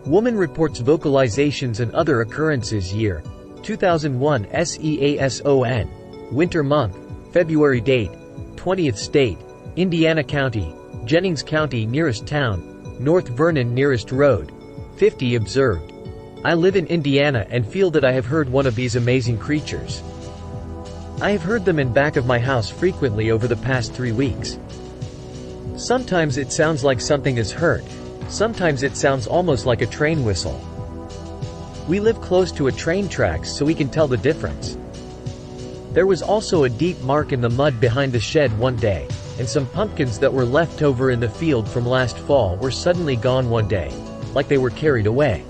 Woman reports vocalizations and other occurrences year 2001 SEASON. Winter month. February date. 20th state. Indiana County. Jennings County nearest town. North Vernon nearest road. 50 observed. I live in Indiana and feel that I have heard one of these amazing creatures. I have heard them in back of my house frequently over the past 3 weeks. Sometimes it sounds like something is hurt. Sometimes it sounds almost like a train whistle. We live close to a train tracks so we can tell the difference. There was also a deep mark in the mud behind the shed one day, and some pumpkins that were left over in the field from last fall were suddenly gone one day, like they were carried away.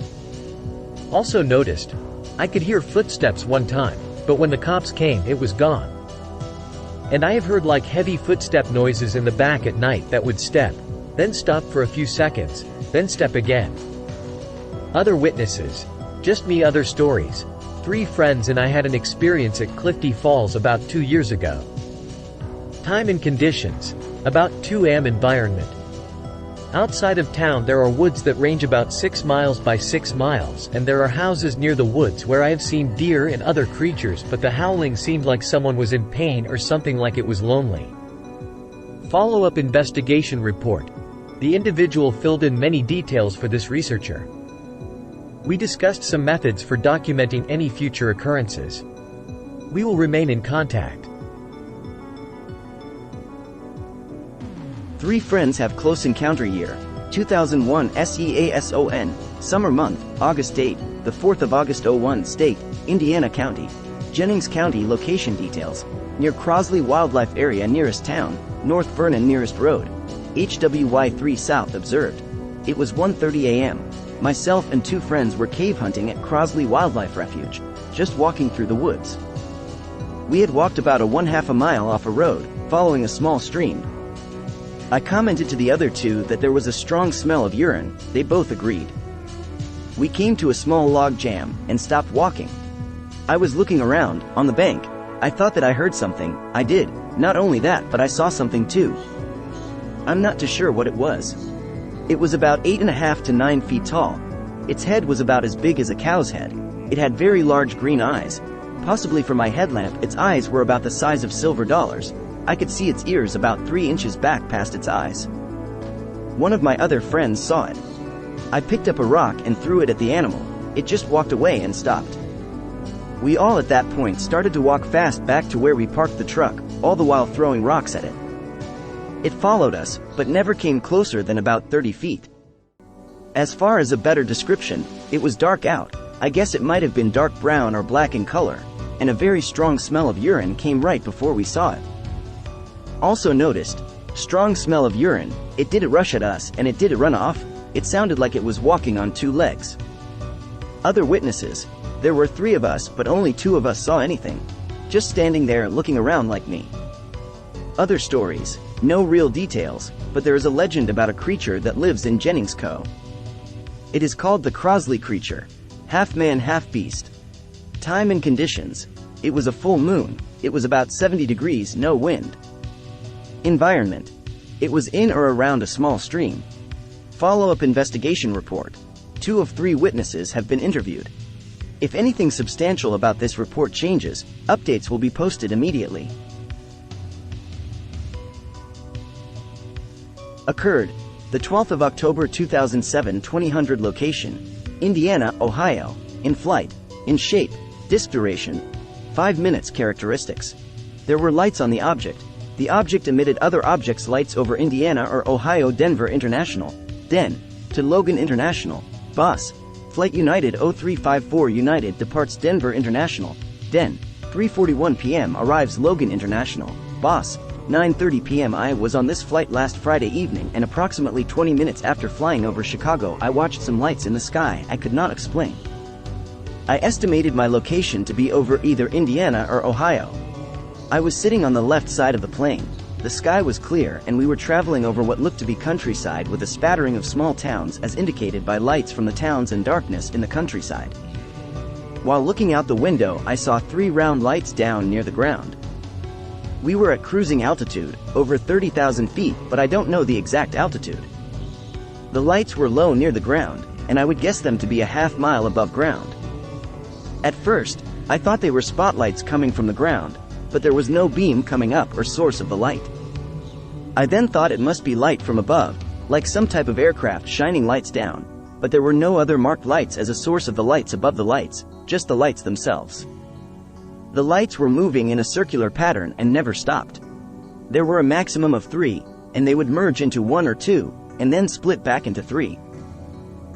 Also noticed, I could hear footsteps one time, but when the cops came it was gone. And I have heard like heavy footstep noises in the back at night that would step, then stop for a few seconds, then step again. Other witnesses. Just me. Other stories. 3 friends and I had an experience at Clifty Falls about 2 years ago. Time and conditions. About 2 am. Environment. Outside of town there are woods that range about 6 miles by 6 miles, and there are houses near the woods where I have seen deer and other creatures, but the howling seemed like someone was in pain or something, like it was lonely. Follow-up investigation report. The individual filled in many details for this researcher. We discussed some methods for documenting any future occurrences. We will remain in contact. 3 friends have close encounter year. 2001 SEASON. Summer month. August date. The 4th of August 01 state. Indiana County. Jennings County. Location details. Near Crosley Wildlife Area nearest town. North Vernon nearest road. HWY3 South observed. It was 1:30 a.m. Myself and 2 friends were cave hunting at Crosley Wildlife Refuge, just walking through the woods. We had walked about a 1/2 mile off a road, following a small stream. I commented to the other 2 that there was a strong smell of urine. They both agreed. We came to a small log jam and stopped walking. I was looking around, on the bank. I thought that I heard something. I did. Not only that, but I saw something too. I'm not too sure what it was. It was about 8.5 to 9 feet tall. Its head was about as big as a cow's head. It had very large green eyes. Possibly for my headlamp, its eyes were about the size of silver dollars. I could see its ears about 3 inches back past its eyes. One of my other friends saw it. I picked up a rock and threw it at the animal. It just walked away and stopped. We all at that point started to walk fast back to where we parked the truck, all the while throwing rocks at it. It followed us, but never came closer than about 30 feet. As far as a better description, it was dark out. I guess it might have been dark brown or black in color, and a very strong smell of urine came right before we saw it. Also noticed, strong smell of urine. It didn't rush at us and it didn't run off. It sounded like it was walking on 2 legs. Other witnesses. There were 3 of us, but only 2 of us saw anything. Just standing there looking around like me. Other stories. No real details, but there is a legend about a creature that lives in Jennings Co. It is called the Crosley creature. Half man, half beast. Time and conditions. It was a full moon. It was about 70 degrees, no wind. Environment. It was in or around a small stream. Follow-up investigation report. 2 of 3 witnesses have been interviewed. If anything substantial about this report changes, updates will be posted immediately. Occurred the 12th of October 2007, 2000 location, Indiana, Ohio. In flight, in shape, disk duration, 5 minutes. Characteristics. There were lights on the object. The object emitted other objects' lights over Indiana or Ohio. Denver International, Den, to Logan International, Bus. Flight United 0354 United departs Denver International, Den, 3:41 p.m. arrives Logan International, Bus. 9:30 p.m. I was on this flight last Friday evening, and approximately 20 minutes after flying over Chicago I watched some lights in the sky I could not explain. I estimated my location to be over either Indiana or Ohio. I was sitting on the left side of the plane. The sky was clear and we were traveling over what looked to be countryside with a spattering of small towns as indicated by lights from the towns and darkness in the countryside. While looking out the window, I saw 3 round lights down near the ground. We were at cruising altitude, over 30,000 feet, but I don't know the exact altitude. The lights were low near the ground, and I would guess them to be a half-mile above ground. At first, I thought they were spotlights coming from the ground, but there was no beam coming up or source of the light. I then thought it must be light from above, like some type of aircraft shining lights down, but there were no other marked lights as a source of the lights above the lights, just the lights themselves. The lights were moving in a circular pattern and never stopped. There were a maximum of 3, and they would merge into 1 or 2, and then split back into 3.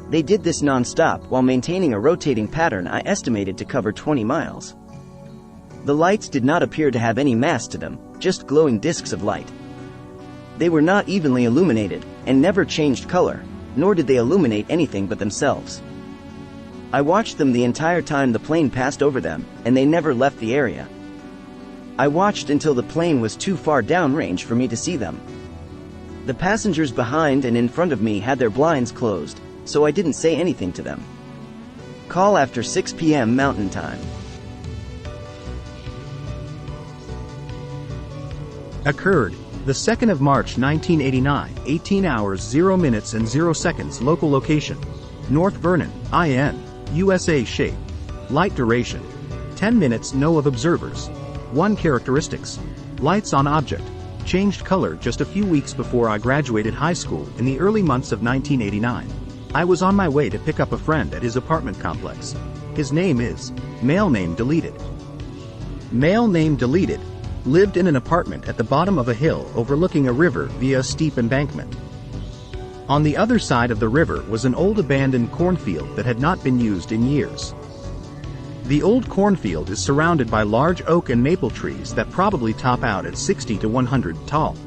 They did this non-stop while maintaining a rotating pattern I estimated to cover 20 miles. The lights did not appear to have any mass to them, just glowing discs of light. They were not evenly illuminated, and never changed color, nor did they illuminate anything but themselves. I watched them the entire time the plane passed over them, and they never left the area. I watched until the plane was too far downrange for me to see them. The passengers behind and in front of me had their blinds closed, so I didn't say anything to them. Call after 6 p.m. Mountain Time. Occurred the 2nd of March 1989, 18 hours 0 minutes and 0 seconds. Local location: North Vernon, IN, USA. Shape: light duration 10 minutes. No of observers. 1 characteristics: lights on object. Changed color just a few weeks before I graduated high school in the early months of 1989. I was on my way to pick up a friend at his apartment complex. His name is male name deleted. Male name deleted lived in an apartment at the bottom of a hill overlooking a river via a steep embankment. On the other side of the river was an old abandoned cornfield that had not been used in years. The old cornfield is surrounded by large oak and maple trees that probably top out at 60 to 100 tall.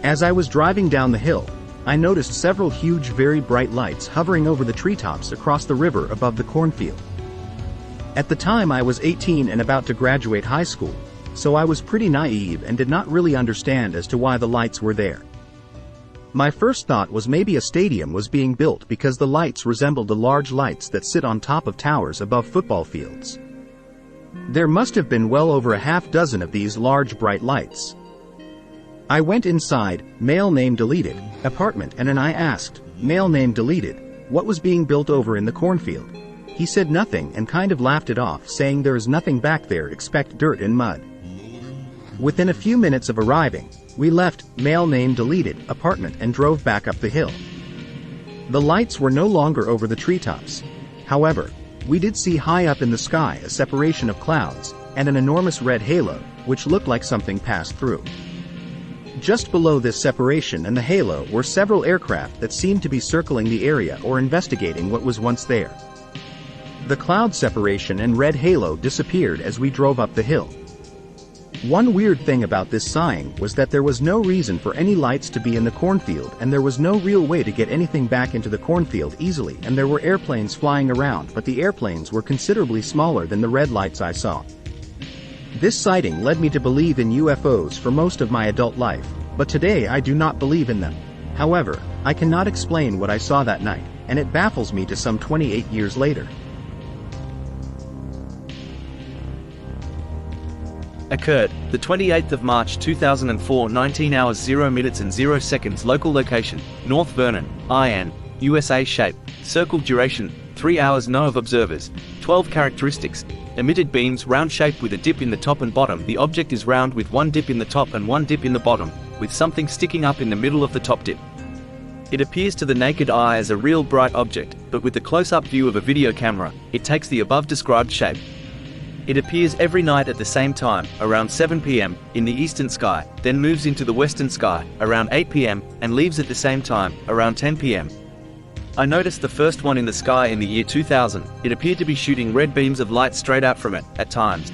As I was driving down the hill, I noticed several huge, very bright lights hovering over the treetops across the river above the cornfield. At the time I was 18 and about to graduate high school, so I was pretty naive and did not really understand as to why the lights were there. My first thought was maybe a stadium was being built because the lights resembled the large lights that sit on top of towers above football fields. There must have been well over a half dozen of these large bright lights. I went inside, male name deleted, apartment, and then I asked, male name deleted, what was being built over in the cornfield. He said nothing and kind of laughed it off, saying there is nothing back there except dirt and mud. Within a few minutes of arriving, we left male name deleted apartment and drove back up the hill. The lights were no longer over the treetops. However, we did see high up in the sky a separation of clouds and an enormous red halo, which looked like something passed through. Just below this separation and the halo were several aircraft that seemed to be circling the area or investigating what was once there. The cloud separation and red halo disappeared as we drove up the hill. One weird thing about this sighting was that there was no reason for any lights to be in the cornfield, and there was no real way to get anything back into the cornfield easily, and there were airplanes flying around, but the airplanes were considerably smaller than the red lights I saw. This sighting led me to believe in UFOs for most of my adult life, but today I do not believe in them. However, I cannot explain what I saw that night, and it baffles me to some 28 years later. Occurred the 28th of March 2004, 19 hours 0 minutes and 0 seconds. Local location: North Vernon, IN, USA. Shape: circle. Duration: 3 hours. No of observers. 12 characteristics: emitted beams round shaped with a dip in the top and bottom. The object is round with one dip in the top and one dip in the bottom, with something sticking up in the middle of the top dip. It appears to the naked eye as a real bright object, but with the close-up view of a video camera, it takes the above described shape. It appears every night at the same time, around 7 p.m., in the eastern sky, then moves into the western sky, around 8 p.m., and leaves at the same time, around 10 p.m. I noticed the first one in the sky in the year 2000. It appeared to be shooting red beams of light straight out from it, at times.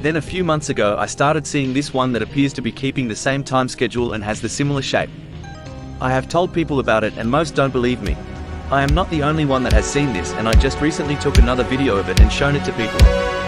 Then a few months ago I started seeing this one that appears to be keeping the same time schedule and has the similar shape. I have told people about it and most don't believe me. I am not the only one that has seen this, and I just recently took another video of it and shown it to people.